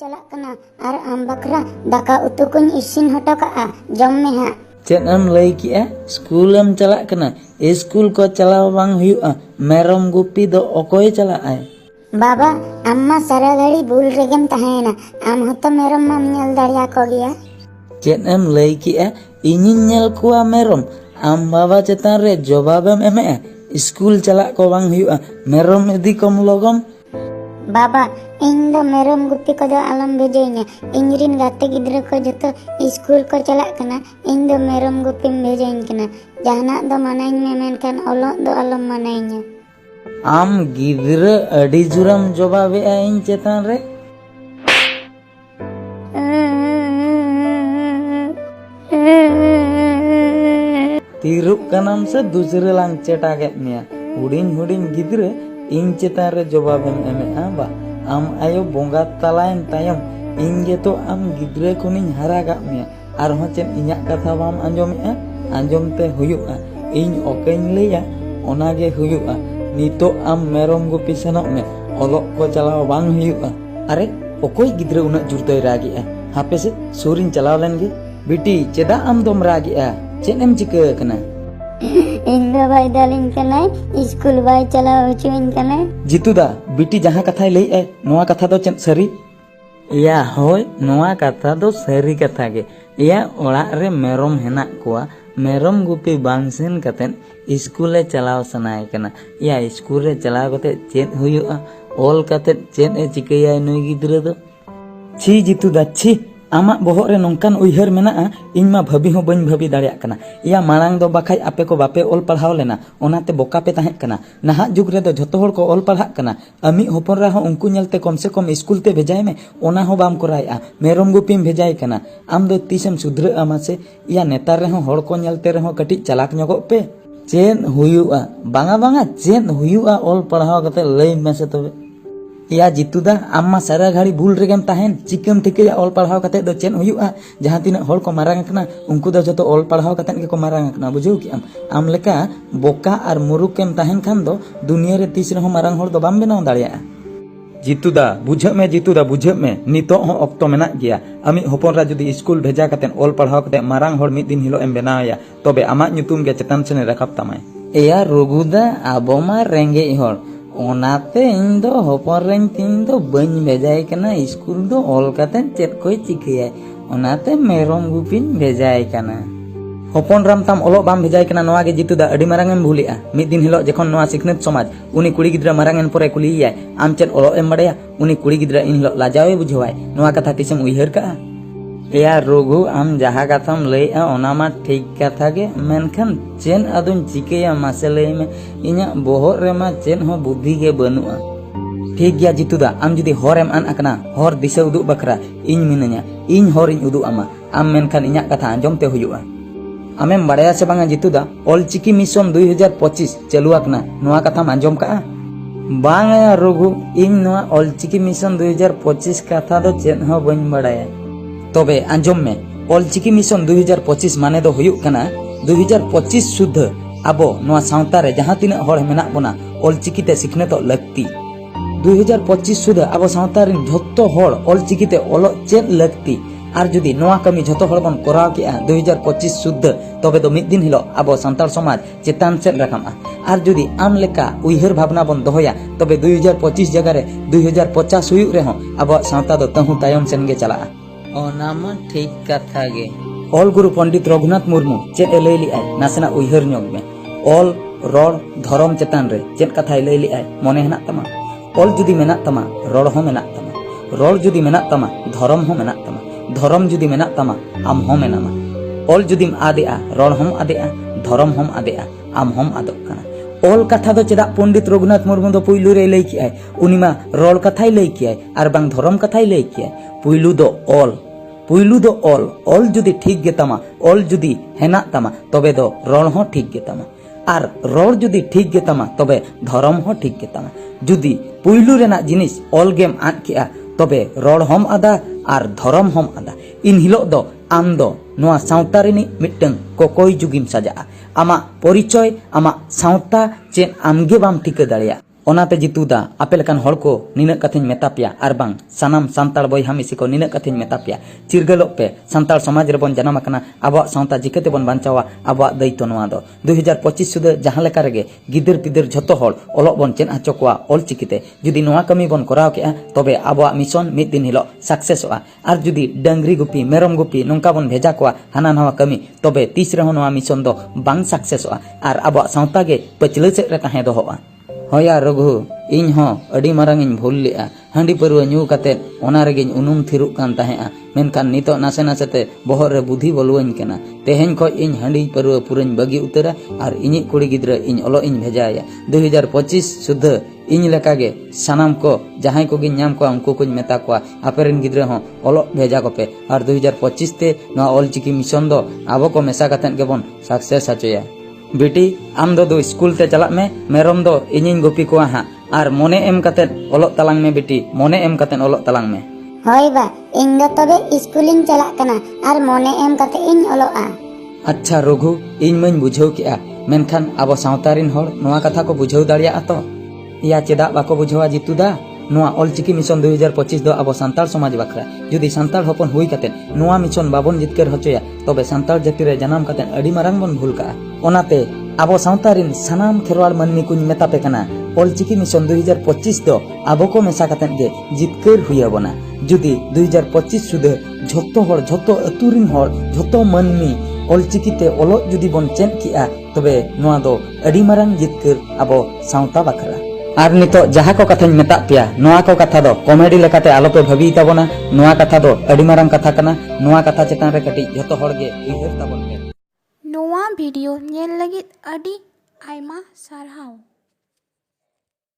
चला कना और आम बकरा दाका उतु कुन इसिन हटो का जम में हा चेत एम लई किया स्कूल एम चला कना स्कूल को चलाव बांग हुआ मेरम गुपी दो ओकोय चला आए बाबा अम्मा सारा घड़ी भूल रेगेम तहेना आम हतो मेरम माम नेल दाड़िया को गया चेत एम लई किया इनिन नेल कुआ मेरम आम बाबा चेतान रे जवाबेम एमे स्कूल चला को बांग हुआ मेरम इदी कम लगम बाबा इन दो मेरम गुप्पी को दो आलम भेजेइना इंजरिन गाते गिद्रे को जतो स्कूल को चला कना इन दो मेरम गुप्पी भेजेइन कना जहाना दो मनाइन में मेनखान ओलो दो आलम मनाइना आम गिद्रे अडी जुरम जवाबे इन चेतान रे तिरुप कनाम से दूसरे लांग चेटा के मिया हुडिन हुडिन गिद्रे इन चेतान रे जवाबेम एमे बा आम आयो बोंगा तलायन तायम इन गे तो आम गिद्रे कुनिन हरा गा मिया आर हो चेन इन्या कथा बाम आंजोमेआ आंजोमते हुयुआ इन ओकेन लेया ओना गे हुयुआ नितो आम मेरम गुपी सेनोक में ओलोक को चलाव बांग हुयुआ अरे ओकोय गिद्रे उना जुरतोय रागिआ हापे से सूरिन चलाव लेन गे बिटी चेदा आम दोम रागिआ चेन एम चिका कना इन दो भाई दालिन कना स्कूल भाई चलाव हुचुइन कना जितुदा बिटी जहां कथाय लई ए नोआ कथा दो चेन सरी या होय नोआ कथा दो सरी कथा गे या ओड़ा रे मेरम हेना कोआ मेरम गुपी बांग सेन कतेन स्कूले चलाव सनाय कना या स्कूल रे चलाव कते चेन हुयुआ ओल कते चेन ए चिकैया नुई गिद्रे दो छी जितुदा छी आमा बोहर रे नोंकान उइहर मेना इन मा भाभी हो बन भाभी दाड़िया कना या मारांग दो बाखाय आपे को बापे ओल पढ़ाव लेना ओनाते बोका पे ताहें कना नहा जुग रे दो झतो हर को ओल पढ़ा कना अमी होपन रा हो उनको नेलते कम से कम स्कूल ते भेजाय में ओना हो बाम कराया मेरम गुपीम भेजाय कना आम दो तीसम सुधर आमा से या नेतार रे हो हर को नेलते रे हो कटी चलाक न्योगो पे चेन हुयुआ बांगा बांगा चेन हुयुआ ओल पढ़ाव कते लई मेसे तबे या जितुदा आम्मा सारा घड़ी भूल रेगेम ताहेन चिकम ठिके ओल पढ़ाव कते दो चेन हुयुआ जहां तिना हर को मारांग कना उनको दो जतो ओल पढ़ाव कते के को मारांग कना बुझौ कि आम लेका बोका और मुरुकेम ताहेन खान दो दुनिया रे तीस रे हो मारांग हर दो बाम बेनाव दाड़िया जितुदा बुझे में नितो हो ऑक्टो मेना गया अमी होपन रा जुदी स्कूल भेजा कते ओल पढ़ाव कते मारांग हर मिद दिन हिलो एम बेनाया तबे आमा ᱧᱩᱛᱩᱢ गे चेतन सेने रखाब तमाय एया रोगुदा आबोमा रेंगे हर ओनाते इन दो होपन रेन तीन दो बन भेजाय कना स्कूल दो ओल कते चेत कोई चिकैया ओनाते मेरम गुपिन भेजाय कना होपन राम ताम ओलो बाम भेजाय कना नोआ गे जितुदा अडी मारांग एम भूलिया मिद दिन हिलो जखन नोआ सिखनेत समाज उनी कुड़ी गिद्रा मारांग एन परे कुलिया आम चेत ओलो एम बड़ाया उनी कुड़ी गिद्रा इन हिलो लाजावे बुझवाय नोआ कथा तिसम उइहर का या रोगु आम जहा कथाम लैया ओना मा ठीक कथा गे मेनखान चेन अदुन चिकैया मासे लई में इन्या बोहर रे मा चेन हो बुद्धि गे बनुआ ठीक गया जितुदा आम जुदी हर एम आन अकना हर दिशा उदुग बखरा इन मिनanya इन हर इन उदुग आमा आम मेनखान इन्या कथा आंजोम ते हुयुआ आमेम बड़ाया से बांगा जितुदा ऑल चिकी मिशन 2025 चलुआकना नोआ कथा आंजोम का बांगा रोगु इन नोआ ऑल चिकी मिशन 2025 कथा दो चेन हो बन बड़ाया तबे आंजोम में ऑल चिकी मिशन 2025 माने दो हुयुग कना 2025 शुद्ध आबो नोआ सावता रे जहां तिना हर मेना बोना ऑल चिकी ते सिखने तो लगती 2025 शुद्ध आबो सावता रे झोत्तो हर ऑल चिकी ते ओलो चेन लगती आर जुदी नोआ कमी झोतो हर बन कराव के 2025 शुद्ध तबे दो मिद दिन हिलो आबो संताल समाज चेतान सेन राखामा आर जुदी आम लेका उइहर भावना बन दोहया तबे 2025 जगह रे 2050 हुयुग रे हो आबो सावता दो तहु तायम सेन गे चला ओनामा ठीक कथा गे ऑल गुरु पंडित रघुनाथ मुर्मू चेत ए लई लिआय नासेना उइहर ᱧᱚᱜ में ऑल रोड धरम चेतान रे चेत कथाय लई लिआय मने हेना तमा ऑल जुदी मेना तमा रोड हो मेना तमा रोड जुदी मेना तमा धरम हो मेना तमा धरम जुदी मेना तमा आम हो मेनामा ऑल जुदीम आदेआ रोड हम आदेआ धरम हम आदेआ आम हम आदोग कना ऑल कथा दो चेदा पंडित रघुनाथ मुर्मू दो पुइलु रे लई किआय उनिमा रोड कथाय लई किआय आर बांग धरम कथाय लई किआय पुइलु दो ऑल जुदी ठीक गे तमा ऑल जुदी हेना तमा तबे दो रोड हो ठीक गे तमा आर रोड जुदी ठीक गे तमा तबे धरम हो ठीक गे तमा जुदी पुइलु रेना जिनिस ऑल गेम आद किआ तबे रोड हम आदा आर धरम हम आदा इन हिलो दो आम दो नोआ सावता रेनी मिटंग कोकोय जुगिम सजा आमा परिचय आमा सावता चेन आमगे बाम ठिका दाड़िया ओनाते जितुदा आपे लेकान हड़ को निनाक कथाᱧ मेता पेया आर बांग सानाम सांताल बयहा मिसी को निनाक कथाᱧ मेता पेया चिरगलोग पे सांताल समाज रेबन जनाम आकना आबोआग सावता जिकाते बन बांचावा आबोआग दायित्व नोआ दो 2025 सुदा जहां लेका रेगे गिदर पिदर झोतो हड़ ओलोग बन चेद हचो कोवा ऑलचिकिते जुदी नोआ कमी बन कराव केआ तबे आबोआग मिशन मिद दिन हिलो सक्सेसोआ आर जुदी डांगरी गुपी मेरम गुपी नोंका बन भेजा कोवा हाना नवा कमी तबे तीस रहो नोआ मिशन दो बांग सक्सेसोआ आर आबोआग सावता गे पचला सेद रे ताहें दोहोआ होया रघु इन हो अडी मारांग इन भूल लेआ हांडी परवा न्यू काते ओना रेगिन उनुम थिरुक कान ताहेआ मेनखान नितो नासे नासेते बोहर रे बुद्धि बोलुवाኝ केना तेहेन खो इन हांडी परवा पुरन बगी उतरा आर इनी कुड़ी गिद्रा इन ओलो इन भेजाया 2025 सुद्ध इन लेकागे सानाम को जहां को गिन नाम को उनको कुछ मेता को आपेरेन गिद्रा हो ओलो भेजा को पे आर 2025 ते नो ऑल चिकी मिशन दो आबो को मेसा कातेन गेबन सक्सेस आचोया बेटी आम दो स्कूल ते चलाक में मेरम दो इनिन गुपी को हाँ आर मोने एम कातेन ओलोग तलांग में बेटी मोने एम कातेन ओलोग तलांग में होय बा इन दो तबे स्कूलिंग चलाक कना आर मोने एम काते इन ओलोआ अच्छा रघु इन मई बुझाव केआ मेनखान आबो सावतारिन हड़ नोआ कथा को बुझाव दाड़िया तो या चेदा बाको बुझावा जितुदा नोआ ऑलचिकी मिशन 2025 दो आबो सांताल समाज बाखरा जुदी सांताल हपन हुई काते नोआ मिशन बाबन जितकर हचोया तबे सांताल जाति रे जनाम काते अडी मारांग बन भूल का ओनाते आबो सावतारिन सानाम खेरवाल माननी कुñ मेता पे कना ऑलचिकी मिशन 2025 दो आबो को मेसा काते गे जितकर हुयाबोना जुदी 2025 सुदे झोतो हड़ झोतो अतुरिन हड़ झोतो माननी ऑलचिकी ते ओलो जुदी बन चेन किया तबे नोआ दो अडी मारांग जितकर आबो सावता बाखरा आर नितो जहाँ को कथाñ मेता पेया नोआ को कथा दो कॉमेडी लेकाते आलोपे भाबी ताबोना नोआ कथा दो अडी मारांग कथा कना नोआ कथा चेतान रे कटी जतो हड़ गे उयहर ताबोन पे नोआ वीडियो नेल लगित अडी आयमा सारहाव।